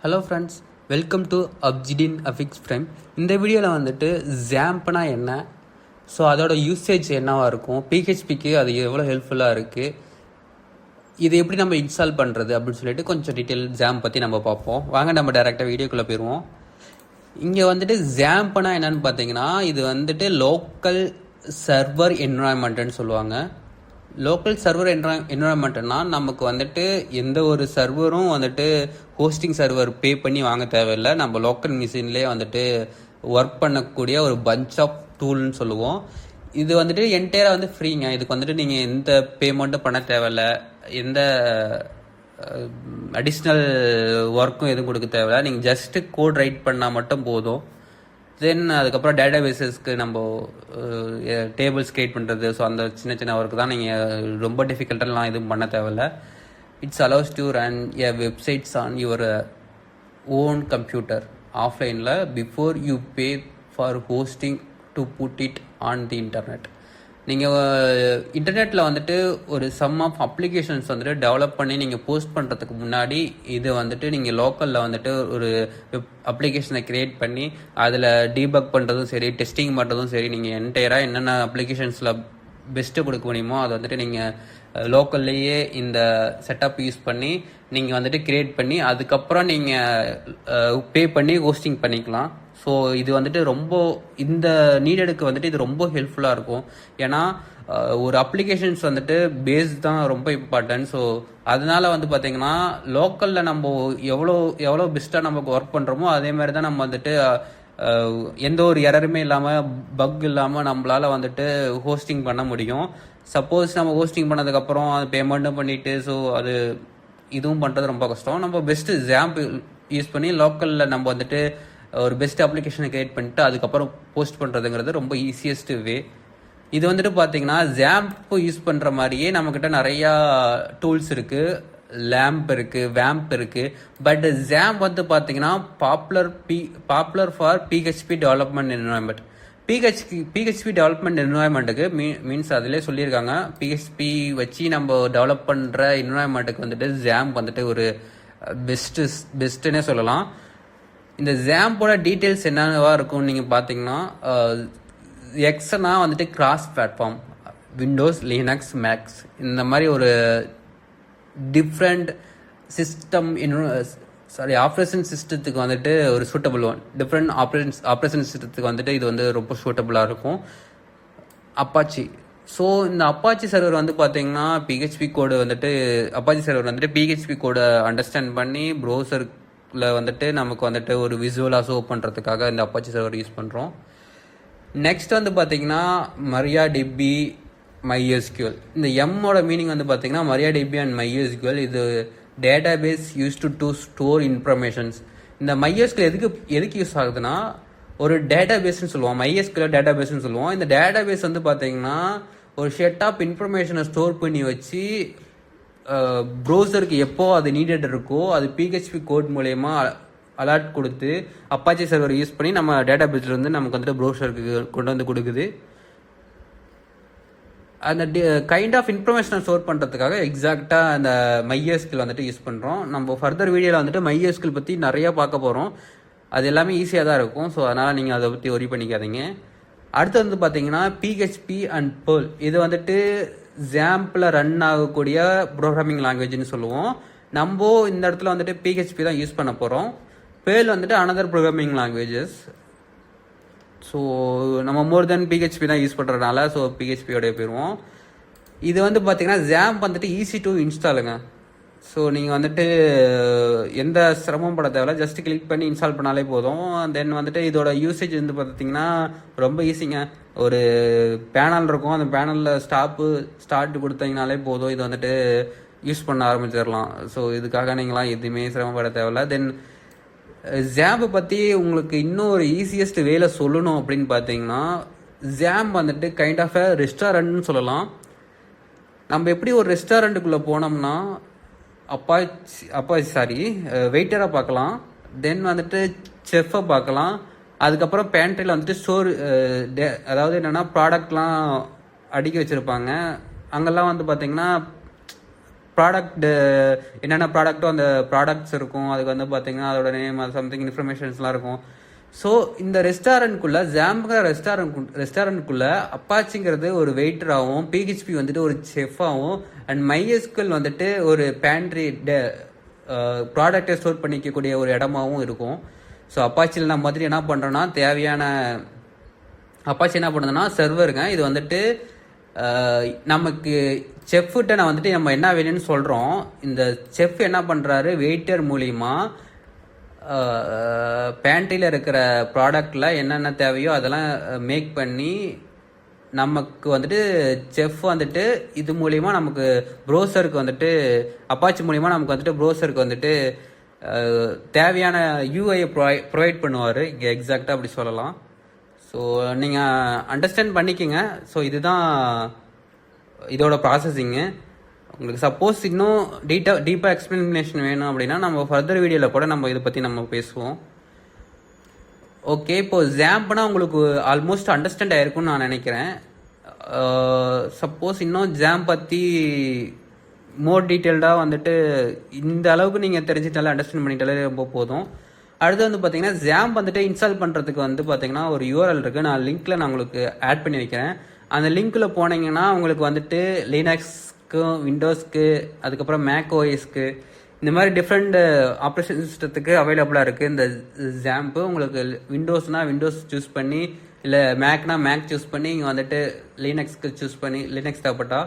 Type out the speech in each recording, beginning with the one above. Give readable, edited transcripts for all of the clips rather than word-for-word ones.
Hello friends, welcome to அப்ஜிடின் அஃபிக்ஸ் ஃப்ரேம். இந்த வீடியோவில் வந்துட்டு ஜாம்ப்னா என்ன, ஸோ அதோட யூசேஜ் என்னவாக இருக்கும், பிஹெச்பிக்கு அது எவ்வளோ ஹெல்ப்ஃபுல்லாக இருக்குது, இது எப்படி நம்ம இன்ஸ்டால் பண்ணுறது அப்படின்னு சொல்லிட்டு கொஞ்சம் டீட்டெயில் ஜாம்ப் பற்றி நம்ம பார்ப்போம். வாங்க நம்ம டேரெக்டாக வீடியோக்குள்ளே போயிடுவோம். இங்கே வந்துட்டு ஜாம்ப்னா என்னன்னு பார்த்தீங்கன்னா, இது வந்துட்டு லோக்கல் சர்வர் என்வரான்மெண்ட்டுன்னு சொல்லுவாங்க. லோக்கல் சர்வர் என்வரான்மெண்ட்னா நமக்கு வந்துட்டு எந்த ஒரு சர்வரும் வந்துட்டு ஹோஸ்டிங் சர்வர் பே பண்ணி வாங்க தேவையில்லை. நம்ம லோக்கல் மிஷின்லேயே வந்துட்டு ஒர்க் பண்ணக்கூடிய ஒரு பஞ்ச் ஆஃப் டூல்னு சொல்லுவோம். இது வந்துட்டு என்டையராக வந்து ஃப்ரீங்க. இதுக்கு வந்துட்டு நீங்கள் எந்த பேமெண்ட்டும் பண்ண தேவையில்லை, எந்த அடிஷ்னல் ஒர்க்கும் எதுவும் கொடுக்க தேவையில்லை. நீங்கள் ஜஸ்ட்டு கோட் ரைட் பண்ணால் மட்டும் போதும். தென் அதுக்கப்புறம் டேட்டா பேஸஸ்க்கு நம்ம டேபிள்ஸ் கிரியேட் பண்ணுறது, ஸோ அந்த சின்ன சின்ன ஒர்க்கு தான். நீங்கள் ரொம்ப டிஃபிகல்ட்டெல்லாம் எதுவும் பண்ண தேவையில்ல. It's allows to run a websites on your own computer ஆஃப்லைனில் before you pay for hosting to put it on the internet. நீங்கள் இன்டர்நெட்டில் வந்துட்டு ஒரு சம் ஆஃப் அப்ளிகேஷன்ஸ் வந்துட்டு டெவலப் பண்ணி நீங்கள் போஸ்ட் பண்ணுறதுக்கு முன்னாடி இது வந்துட்டு நீங்கள் லோக்கலில் வந்துட்டு ஒரு அப்ளிகேஷனை க்ரியேட் பண்ணி அதில் டீபக் பண்ணுறதும் சரி, டெஸ்டிங் பண்ணுறதும் சரி, நீங்கள் என்டையராக என்னென்ன அப்ளிகேஷன்ஸில் பெஸ்ட்டு கொடுக்க முடியுமோ அதை வந்துட்டு நீங்கள் லோக்கல்லையே இந்த செட்டப் யூஸ் பண்ணி நீங்கள் வந்துட்டு க்ரியேட் பண்ணி அதுக்கப்புறம் நீங்கள் பே பண்ணி ஹோஸ்டிங் பண்ணிக்கலாம். ஸோ இது வந்துட்டு ரொம்ப இந்த நீடடுக்கு வந்துட்டு இது ரொம்ப ஹெல்ப்ஃபுல்லாக இருக்கும். ஏன்னா ஒரு அப்ளிகேஷன்ஸ் வந்துட்டு பேஸ் தான் ரொம்ப இம்பார்ட்டன்ட். ஸோ அதனால வந்து பார்த்தீங்கன்னா லோக்கலில் நம்ம எவ்வளோ பெஸ்ட்டாக நமக்கு ஒர்க் பண்ணுறோமோ அதே மாதிரி தான் நம்ம வந்துட்டு எந்த ஒரு எரருமே இல்லாமல் பக் இல்லாமல் நம்மளால் வந்துட்டு ஹோஸ்டிங் பண்ண முடியும். சப்போஸ் நம்ம ஹோஸ்டிங் பண்ணதுக்கப்புறம் அது பேமெண்ட்டும் பண்ணிவிட்டு ஸோ அது இதுவும் பண்ணுறது ரொம்ப கஷ்டம். நம்ம பெஸ்ட்டு ஜாம்ப் யூஸ் பண்ணி லோக்கலில் நம்ம வந்துட்டு ஒரு பெஸ்ட் அப்ளிகேஷனை கிரியேட் பண்ணிட்டு அதுக்கப்புறம் போஸ்ட் பண்ணுறதுங்கிறது ரொம்ப ஈஸியஸ்ட் வே. இது வந்துட்டு பார்த்தீங்கன்னா ஜாம்ப் யூஸ் பண்ணுற மாதிரியே நம்மக்கிட்ட நிறையா டூல்ஸ் இருக்குது. லேம்ப் இருக்குது, வேம்ப் இருக்குது. பட் ஜாம்ப் வந்து பார்த்தீங்கன்னா popular for PHP development environment. PHP development என்வரான்மெண்ட்டுக்கு மீன்ஸ் அதிலே சொல்லியிருக்காங்க, பிஹெச்பி நம்ம டெவலப் பண்ணுற என்வரான்மெண்ட்டுக்கு வந்துட்டு ஜாம்ப் வந்துட்டு ஒரு பெஸ்ட்டுன்னே சொல்லலாம். இந்த ஜாம்போட டீட்டெயில்ஸ் என்னவா இருக்கும்னு நீங்கள் பார்த்தீங்கன்னா, எக்ஸ்னா வந்துட்டு cross platform, Windows, Linux, Macs இந்த மாதிரி ஒரு டிஃப்ரெண்ட் சிஸ்டம் ஆப்ரேஷன் சிஸ்டத்துக்கு வந்துட்டு ஒரு சூட்டபிள் ஒன். டிஃப்ரெண்ட் ஆப்ரேஷன் சிஸ்டத்துக்கு வந்துட்டு இது வந்து ரொம்ப சூட்டபுளாக இருக்கும். அப்பாச்சி. ஸோ இந்த அப்பாச்சி சர்வர் வந்து பார்த்தீங்கன்னா பிஹெச்பி கோடு வந்துட்டு அப்பாச்சி சர்வர் வந்துட்டு பிஹெச்பி கோடை அண்டர்ஸ்டாண்ட் பண்ணி ப்ரௌசருக்கு வந்துட்டு நமக்கு வந்துட்டு ஒரு விசுவலாக ஷோ பண்ணுறதுக்காக இந்த அப்பாச்சி சர்வர் யூஸ் பண்ணுறோம். நெக்ஸ்ட் வந்து பார்த்தீங்கன்னா MariaDB, MySQL. இந்த எம்மோட மீனிங் வந்து பார்த்தீங்கன்னா MariaDB அண்ட் MySQL. இது database use to store informations. இந்த MySQL எதுக்கு யூஸ் ஆகுதுன்னா ஒரு டேட்டா பேஸ்ன்னு சொல்லுவோம். MySQL டேட்டா பேஸ்ன்னு சொல்லுவோம். இந்த டேட்டா பேஸ் வந்து பார்த்தீங்கன்னா ஒரு செட் ஆஃப் இன்ஃபர்மேஷனை ஸ்டோர் பண்ணி வச்சு ப்ரௌசருக்கு எப்போ அது நீடட் இருக்கோ அது பிஹெச்பி கோட் மூலயமா அலர்ட் கொடுத்து அப்பாச்சி சர்வர் யூஸ் பண்ணி நம்ம டேட்டா பேஸில் வந்து நமக்கு வந்துட்டு ப்ரௌசருக்கு கொண்டு வந்து கொடுக்குது. அந்த கைண்ட் ஆஃப் இன்ஃபர்மேஷனை ஸ்டோர் பண்ணுறதுக்காக எக்ஸாக்டாக அந்த MySQL வந்துட்டு யூஸ் பண்ணுறோம். நம்ம ஃபர்தர் வீடியோவில் வந்துட்டு MySQL பற்றி நிறையா பார்க்க போகிறோம். அது எல்லாமே ஈஸியாக தான் இருக்கும். ஸோ அதனால் நீங்கள் அதை பற்றி ஒரி பண்ணிக்காதீங்க. அடுத்து வந்து பார்த்தீங்கன்னா பிஹெச்பி அண்ட் Perl. இது வந்துட்டு ஜாம்பில் ரன் ஆகக்கூடிய ப்ரோக்ராமிங் லாங்குவேஜ்னு சொல்லுவோம். நம்ம இந்த இடத்துல வந்துட்டு பிஹெச்பி தான் யூஸ் பண்ண போகிறோம். Perl வந்துட்டு அனதர் ப்ரோக்ராமிங் லாங்குவேஜஸ். ஸோ நம்ம மோர் தென் பிஹெச்பி தான் யூஸ் பண்ணுறதுனால ஸோ பிஹெச்பியோடய போயிடுவோம். இது வந்து பார்த்தீங்கன்னா ஜாம்ப் வந்துட்டு ஈஸி டு இன்ஸ்டாலுங்க. ஸோ நீங்கள் வந்துட்டு எந்த சிரமம் பட தேவையில்ல, ஜஸ்ட் கிளிக் பண்ணி இன்ஸ்டால் பண்ணாலே போதும். தென் வந்துட்டு இதோட யூசேஜ் வந்து பார்த்தீங்கன்னா ரொம்ப ஈஸிங்க. ஒரு பேனல் இருக்கும், அந்த பேனலில் ஸ்டார்ட் கொடுத்தீங்கனாலே போதும், இது வந்துட்டு யூஸ் பண்ண ஆரம்பிச்சிடலாம். ஸோ இதுக்காக நீங்களாம் எதுவுமே சிரமப்பட தேவையில்ல. தென் ஜாம்பை பற்றி உங்களுக்கு இன்னும் ஒரு ஈஸியஸ்ட் வேலை சொல்லணும் அப்படின்னு பார்த்தீங்கன்னா, ஜாம்ப் வந்துட்டு கைண்ட் ஆஃப் அ ரெஸ்டாரண்ட்னு சொல்லலாம். நம்ம எப்படி ஒரு ரெஸ்டாரண்ட்டுக்குள்ளே போனோம்னா வெயிட்டரை பார்க்கலாம், தென் வந்துட்டு செஃப்பை பார்க்கலாம், அதுக்கப்புறம் பேண்ட்ரியில் வந்துட்டு ஸ்டோர் அதாவது என்னென்னா ப்ராடக்ட்லாம் அடுக்கி வச்சுருப்பாங்க. அங்கெல்லாம் வந்து பார்த்திங்கன்னா ப்ராடக்ட் என்னென்ன ப்ராடக்ட்டோ அந்த ப்ராடக்ட்ஸ் இருக்கும். அதுக்கு வந்து பார்த்தீங்கன்னா அதோட நேம் சம்திங் இன்ஃபர்மேஷன்ஸ்லாம் இருக்கும். ஸோ இந்த ரெஸ்டாரண்ட்குள்ளே ஜாம்புங்கிற ரெஸ்டாரண்ட்குள்ளே அப்பாச்சிங்கிறது ஒரு வெயிட்டராகவும், பிஹெச்பி வந்துட்டு ஒரு செஃப்பாகவும், அண்ட் மைஎஸ்கியூஎல் வந்துட்டு ஒரு பேண்ட்ரி ப்ராடக்டை ஸ்டோர் பண்ணிக்கக்கூடிய ஒரு இடமாவும் இருக்கும். ஸோ அப்பாச்சியில் நம்ம வந்துட்டு என்ன பண்ணுறோன்னா தேவையான அப்பாச்சி என்ன பண்ணுதுன்னா சர்வருங்க. இது வந்துட்டு நமக்கு செஃப்கிட்ட நான் வந்துட்டு நம்ம என்ன வேணும்னு சொல்கிறோம். இந்த செஃப் என்ன பண்ணுறாரு, வெயிட்டர் மூலிமா பேண்ட்ரியில் இருக்கிற ப்ராடக்டில் என்னென்ன தேவையோ அதெல்லாம் மேக் பண்ணி நமக்கு வந்துட்டு செஃப் வந்துட்டு இது மூலிமா நமக்கு ப்ரோசருக்கு வந்துட்டு அப்பாச்சி மூலிமா நமக்கு வந்துட்டு ப்ரோசருக்கு வந்துட்டு தேவையான யூஐயை ப்ரொவைட் பண்ணுவார். இங்கே எக்ஸாக்டாக அப்படி சொல்லலாம். ஸோ நீங்கள் அண்டர்ஸ்டாண்ட் பண்ணிக்கோங்க. ஸோ இதுதான் இதோட ப்ராசஸிங்கு. உங்களுக்கு சப்போஸ் இன்னும் டீப்பாக எக்ஸ்ப்ளனேஷன் வேணும் அப்படின்னா நம்ம ஃபர்தர் வீடியோவில் கூட நம்ம இதை பற்றி நம்ம பேசுவோம். ஓகே, இப்போது ஜாம்ப்னா உங்களுக்கு ஆல்மோஸ்ட் அண்டர்ஸ்டாண்ட் ஆயிருக்கும்னு நான் நினைக்கிறேன். சப்போஸ் இன்னும் ஜாம் பற்றி மோர் டீட்டெயில்டாக வந்துட்டு இந்த அளவுக்கு நீங்கள் தெரிஞ்சிட்டாலே அண்டர்ஸ்டாண்ட் பண்ணிட்டாலே ரொம்ப போதும். அடுத்து வந்து பார்த்தீங்கன்னா ஜாம்ப் வந்துட்டு இன்ஸ்டால் பண்ணுறதுக்கு வந்து பார்த்தீங்கன்னா ஒரு யூஆர்எல் இருக்குது. நான் லிங்க்கில் நான் உங்களுக்கு ஆட் பண்ணி வைக்கிறேன். அந்த லிங்க்கில் போனீங்கன்னா உங்களுக்கு வந்துட்டு லினக்ஸ்க்கு, விண்டோஸ்க்கு, அதுக்கப்புறம் மேக் ஓஎஸ்க்கு, இந்த மாதிரி டிஃப்ரெண்ட் ஆப்ரேஷன் சிஸ்டத்துக்கு அவைலபிளாக இருக்குது இந்த ஜாம்ப்பு. உங்களுக்கு விண்டோஸ்னால் விண்டோஸ் சூஸ் பண்ணி, இல்லை மேக்னா மேக் சூஸ் பண்ணி, இங்கே வந்துட்டு லினக்ஸ்க்கு சூஸ் பண்ணி, லினக்ஸ் தேவைப்பட்டா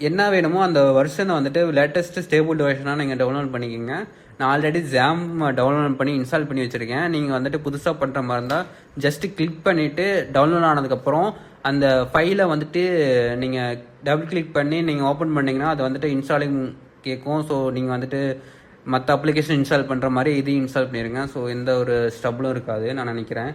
என்ன வேணுமோ அந்த வருஷனை வந்துட்டு லேட்டஸ்ட்டு ஸ்டேபிள் வெர்ஷனாக நீங்கள் டவுன்லோட் பண்ணிக்கோங்க. நான் ஆல்ரெடி ஜாம் டவுன்லோட் பண்ணி இன்ஸ்டால் பண்ணி வச்சுருக்கேன். நீங்கள் வந்துட்டு புதுசாக பண்ணுற மாதிரி இருந்தால் ஜஸ்ட்டு கிளிக் பண்ணிவிட்டு டவுன்லோட் ஆனதுக்கப்புறம் அந்த ஃபைலை வந்துட்டு நீங்கள் டபுள் கிளிக் பண்ணி நீங்கள் ஓப்பன் பண்ணிங்கன்னா அது வந்துட்டு இன்ஸ்டாலிங் கேட்கும். ஸோ நீங்கள் வந்துட்டு மற்ற அப்ளிகேஷன் இன்ஸ்டால் பண்ணுற மாதிரி இதையும் இன்ஸ்டால் பண்ணிடுங்க. ஸோ எந்த ஒரு ஸ்டப்ளும் இருக்காது நான் நினைக்கிறேன்.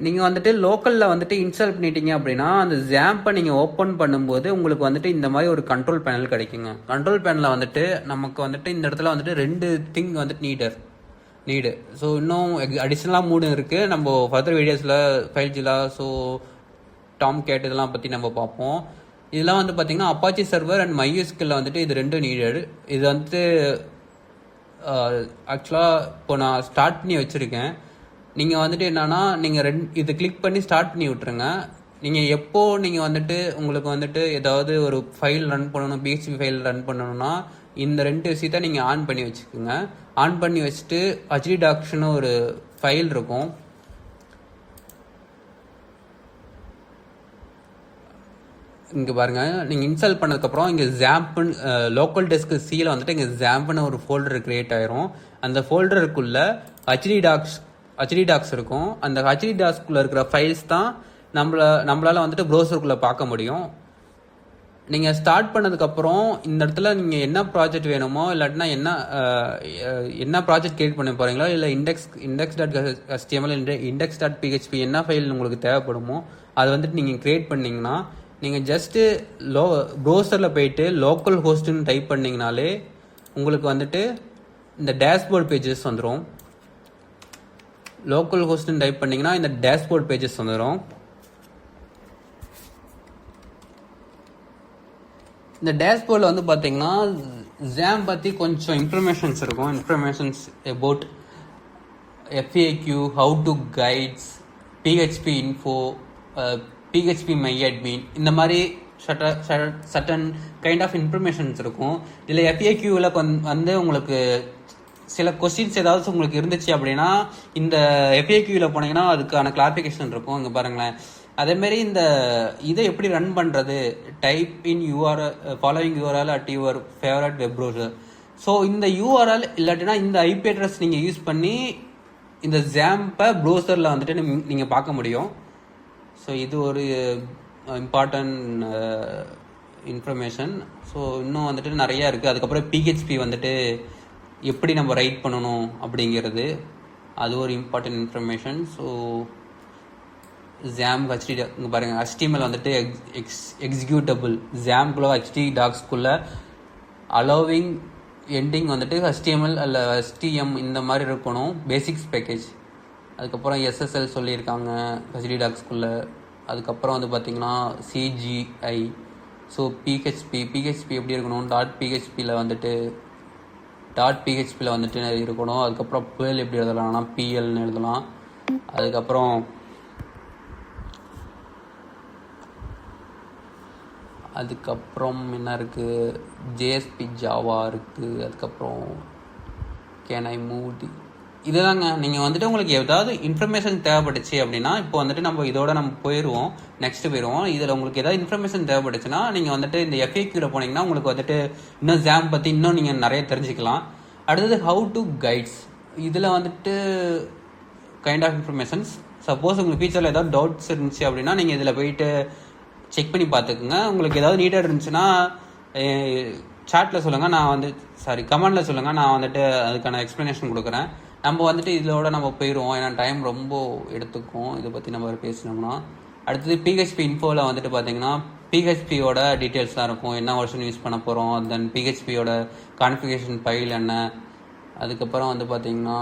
நீங்கள் வந்துட்டு லோக்கலில் வந்துட்டு இன்ஸ்டால் பண்ணிட்டீங்க அப்படின்னா அந்த ஜாம்பை நீங்கள் ஓப்பன் பண்ணும்போது உங்களுக்கு வந்துட்டு இந்த மாதிரி ஒரு கண்ட்ரோல் பேனல் கிடைக்குங்க. கண்ட்ரோல் பேனலில் வந்துட்டு நமக்கு வந்துட்டு இந்த இடத்துல வந்துட்டு 2 திங் வந்துட்டு நீடு. ஸோ இன்னும் அடிஷ்னலாக 3 இருக்குது. நம்ம ஃபர்தர் வீடியோஸில் ஃபைல்ஜிலா, ஸோ டாம் கேட் இதெல்லாம் பற்றி நம்ம பார்ப்போம். இதெல்லாம் வந்து பார்த்தீங்கன்னா அப்பாச்சி சர்வர் அண்ட் மைஎஸ்கியூஎல்ல வந்துட்டு இது 2 நீடட். இது வந்துட்டு ஆக்சுவலாக இப்போ நான் ஸ்டார்ட் பண்ணி வச்சுருக்கேன். நீங்கள் வந்துட்டு என்னன்னா நீங்கள் இது கிளிக் பண்ணி ஸ்டார்ட் பண்ணி விட்டுருங்க. நீங்கள் எப்போது நீங்கள் வந்துட்டு உங்களுக்கு வந்துட்டு ஏதாவது ஒரு ஃபைல் ரன் பண்ணணும், பிஹெச்பி ஃபைல் ரன் பண்ணணும்னா இந்த 2 விஷயத்த நீங்கள் ஆன் பண்ணி வச்சுக்கோங்க. ஆன் பண்ணி வச்சுட்டு ஹச்டி டாக்ஸ்னு ஒரு ஃபைல் இருக்கும். இங்கே பாருங்கள், நீங்கள் இன்ஸ்டால் பண்ணதுக்கப்புறம் இங்கே ஜாம்ப்னு லோக்கல் டெஸ்க் சியில் வந்துட்டு இங்கே ஜாம்ப்னு ஒரு ஃபோல்டர் க்ரியேட் ஆயிரும். அந்த ஃபோல்டருக்குள்ளே ஹச்டி டாக்ஸ் இருக்கும். அந்த ஹச்டி டாக்ஸ்குள்ளே இருக்கிற ஃபைல்ஸ் தான் நம்மளால் வந்துட்டு ப்ரௌசருக்குள்ளே பார்க்க முடியும். நீங்கள் ஸ்டார்ட் பண்ணதுக்கப்புறம் இந்த இடத்துல நீங்கள் என்ன ப்ராஜெக்ட் வேணுமோ, இல்லாட்டினா என்ன ப்ராஜெக்ட் கிரியேட் பண்ண போகிறீங்களோ, இல்லை index.html, index.php என்ன ஃபைல் உங்களுக்கு தேவைப்படுமோ அதை வந்துட்டு நீங்கள் கிரியேட் பண்ணிங்கன்னா நீங்கள் ஜஸ்ட்டு ப்ரௌசரில் போயிட்டு லோக்கல் ஹோஸ்ட்டுன்னு டைப் பண்ணிங்கனாலே உங்களுக்கு வந்துட்டு இந்த டேஷ்போர்ட் பேஜஸ் வந்துடும். லோக்கல் ஹோஸ்ட்னு டைப் பண்ணிங்கன்னா இந்த டேஷ்போர்ட் பேஜஸ் வந்துடும். இந்த டேஷ்போர்டில் வந்து பார்த்தீங்கன்னா ஜாம் பற்றி கொஞ்சம் இன்ஃபர்மேஷன்ஸ் இருக்கும். Informations about FAQ, how to guides, PHP info, PHP my admin, இந்த மாதிரி சட்டன் கைண்ட் ஆஃப் இன்ஃபர்மேஷன்ஸ் இருக்கும். இதில் FAQவில் வந்து உங்களுக்கு சில கொஸ்டின்ஸ் ஏதாவது உங்களுக்கு இருந்துச்சு அப்படின்னா இந்த FAQவில் போனீங்கன்னா அதுக்கான கிளாரிஃபிகேஷன் இருக்கும். இங்கே பாருங்களேன். அதேமாரி இதை எப்படி ரன் பண்ணுறது, type in URL following URL at your favourite web browser. So இந்த URL இல்லாட்டினா இந்த IP அட்ரஸ் நீங்கள் யூஸ் பண்ணி இந்த ஜாம்பை ப்ரௌசரில் வந்துட்டு நீங்கள் பார்க்க முடியும். ஸோ இது ஒரு இம்பார்ட்டன்ட் இன்ஃபர்மேஷன். ஸோ இன்னும் வந்துட்டு நிறையா இருக்குது. அதுக்கப்புறம் PHP வந்துட்டு எப்படி நம்ம ரைட் பண்ணணும் அப்படிங்கிறது அது ஒரு இம்பார்ட்டன்ட் இன்ஃபர்மேஷன். ஸோ ஜாம் இங்கே பாருங்கள், HTML வந்துட்டு எக்ஸிக்யூட்டபிள் ஜாம்குள்ளே ஹச்டி டாக்ஸ்குள்ளே அலோவிங் எண்டிங் வந்துட்டு HTML அல்ல HTM இந்த மாதிரி இருக்கணும், பேசிக்ஸ் பேக்கேஜ். அதுக்கப்புறம் SSL சொல்லியிருக்காங்க ஹச்டி டாக்ஸ்குள்ளே. அதுக்கப்புறம் வந்து பார்த்திங்கன்னா CGI, ஸோ பிஹெச்பி எப்படி இருக்கணும், பிஹெச்பியில் வந்துட்டு இருக்கணும். அதுக்கப்புறம் புயல் எப்படி எழுதலாம்னா பிஎல்னு எழுதலாம். அதுக்கப்புறம் என்ன இருக்குது, ஜேஎஸ்பி ஜாவா இருக்குது. அதுக்கப்புறம் கேன் ஐ மூவ் இதுதாங்க. நீங்கள் வந்துட்டு உங்களுக்கு ஏதாவது இன்ஃபர்மேஷன் தேவைப்பட்டுச்சு அப்படின்னா, இப்போ வந்துட்டு நம்ம போயிடுவோம், நெக்ஸ்ட் போயிடுவோம். இதில் உங்களுக்கு ஏதாவது இன்ஃபர்மேஷன் தேவைப்பட்டுச்சுன்னா நீங்கள் வந்துட்டு இந்த FAQல போனீங்கன்னா உங்களுக்கு வந்துட்டு இன்னும் ஜாம் பற்றி இன்னும் நீங்கள் நிறைய தெரிஞ்சுக்கலாம். அடுத்தது ஹவு டு கைட்ஸ். இதில் வந்துட்டு கைண்ட் ஆஃப் இன்ஃபர்மேஷன்ஸ். சப்போஸ் உங்களுக்கு ஃபியூச்சரில் ஏதாவது டவுட்ஸ் இருந்துச்சு அப்படின்னா நீங்கள் இதில் போயிட்டு செக் பண்ணி பார்த்துக்குங்க. உங்களுக்கு ஏதாவது நீட்டாக இருந்துச்சுன்னா சாட்டில் சொல்லுங்கள், கமெண்டில் சொல்லுங்கள். நான் வந்துட்டு அதுக்கான எக்ஸ்ப்ளனேஷன் கொடுக்குறேன். நம்ம வந்துட்டு இதோட நம்ம போயிடுவோம், ஏன்னா டைம் ரொம்ப எடுத்துக்கும் இதை பற்றி நம்ம பேசினோம்னா. அடுத்தது PHP இன்ஃபோவில் வந்துட்டு பார்த்தீங்கன்னா PHPயோட டீட்டெயில்ஸ் தான் இருக்கும், என்ன வெர்ஷன் யூஸ் பண்ண போகிறோம், தென் PHPயோட கான்ஃபிகரேஷன் ஃபைல் என்ன. அதுக்கப்புறம் வந்து பார்த்தீங்கன்னா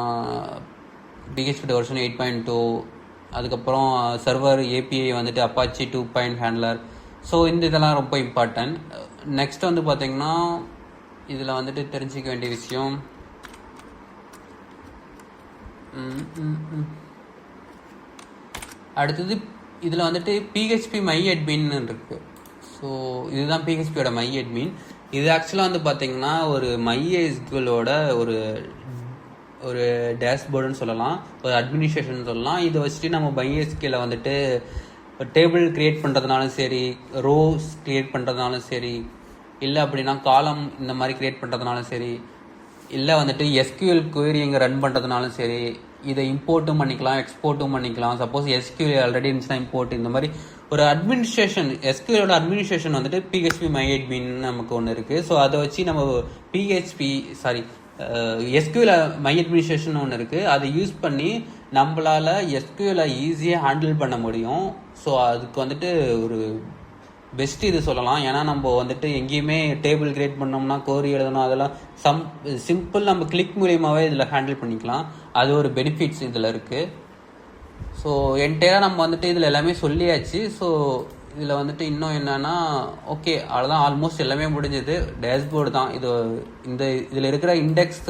PHP வெர்ஷன் 8.2. அதுக்கப்புறம் சர்வர் API வந்துட்டு அப்பாச்சி 2 ஹேண்ட்லர். ஸோ இதெல்லாம் ரொம்ப இம்பார்ட்டன்ட். நெக்ஸ்ட் வந்து பார்த்தீங்கன்னா இதில் வந்துட்டு தெரிஞ்சிக்க வேண்டிய விஷயம் அடுத்தது இதில் வந்துட்டு PHP MyAdmin இருக்கு. ஸோ இதுதான் PHPயோட MyAdmin. இது ஆக்சுவலாக வந்து பார்த்தீங்கன்னா ஒரு MySQLோட ஒரு டேஷ்போர்டுன்னு சொல்லலாம், ஒரு அட்மினிஸ்ட்ரேஷன் சொல்லலாம். இதை வச்சுட்டு நம்ம MySQL வந்துட்டு டேபிள் க்ரியேட் பண்ணுறதுனாலும் சரி, ரோஸ் க்ரியேட் பண்ணுறதுனாலும் சரி, இல்லை அப்படின்னா காலம் இந்த மாதிரி க்ரியேட் பண்ணுறதுனாலும் சரி, இல்லை வந்துட்டு SQL query இங்கே ரன் பண்ணுறதுனாலும் சரி, இதை இம்போர்ட்டும் பண்ணிக்கலாம், எக்ஸ்போர்ட்டும் பண்ணிக்கலாம். சப்போஸ் SQL ஆல்ரெடி இருந்துச்சுன்னா இம்போர்ட், இந்த மாதிரி ஒரு அட்மினிஸ்ட்ரேஷன், SQLோட அட்மினிஸ்ட்ரேஷன் வந்துட்டு PHP MyAdmin நமக்கு ஒன்று இருக்குது. ஸோ அதை வச்சு நம்ம SQL MyAdministration ஒன்று இருக்குது. அதை யூஸ் பண்ணி நம்மளால் SQL ஈஸியாக ஹேண்டில் பண்ண முடியும். ஸோ அதுக்கு வந்துட்டு ஒரு பெஸ்ட் இது சொல்லலாம். ஏன்னா நம்ம வந்துட்டு எங்கேயுமே டேபிள் கிரியேட் பண்ணோம்னா, கோரி எழுதணும், அதெல்லாம் சிம்பிள் நம்ம கிளிக் மூலியமாகவே இதில் ஹேண்டில் பண்ணிக்கலாம். அது ஒரு பெனிஃபிட்ஸ் இதில் இருக்குது. ஸோ என்டையராக நம்ம வந்துட்டு இதில் எல்லாமே சொல்லியாச்சு. ஸோ இதில் வந்துட்டு இன்னும் என்னன்னா, ஓகே அவ்வளோதான், ஆல்மோஸ்ட் எல்லாமே முடிஞ்சது. டேஷ்போர்டு தான் இதில் இருக்கிற இண்டெக்ஸ்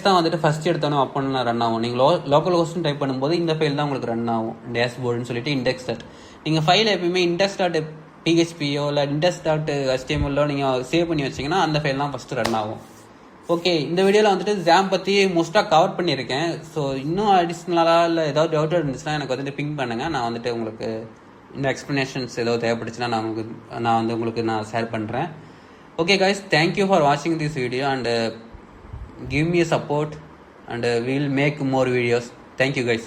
தான் வந்துட்டு ஃபஸ்ட் எடுத்தோன்னே அப்போன்னு ரன் ஆகும். நீங்கள் லோக்கல் ஹோஸ்ட்னு டைப் பண்ணும்போது இந்த ஃபைல் தான் உங்களுக்கு ரன் ஆகும், டேஷ்போர்டுன்னு சொல்லிட்டு இண்டெக்ஸ் டாட். நீங்கள் ஃபைல் எப்பயுமே index.phpயோ இல்லை index.htmlோ நீங்கள் சேவ் பண்ணி வச்சிங்கன்னா அந்த ஃபைல் தான் ஃபஸ்ட்டு ரன் ஆகும். ஓகே, இந்த வீடியோவில் வந்துட்டு ஜாம் பற்றி மோஸ்ட்டாக கவர் பண்ணியிருக்கேன். ஸோ இன்னும் அடிஷ்னலாக இல்லை ஏதாவது டவுட் இருந்துச்சுன்னா எனக்கு வந்துட்டு பிங் பண்ணுங்கள். நான் வந்துட்டு உங்களுக்கு இந்த எக்ஸ்ப்ளனேஷன்ஸ் ஏதோ தேவைப்பட்டுச்சுன்னா நான் உங்களுக்கு ஷேர் பண்ணுறேன். Okay guys, thank you for watching this video and give me a support and we'll make more videos. Thank you guys.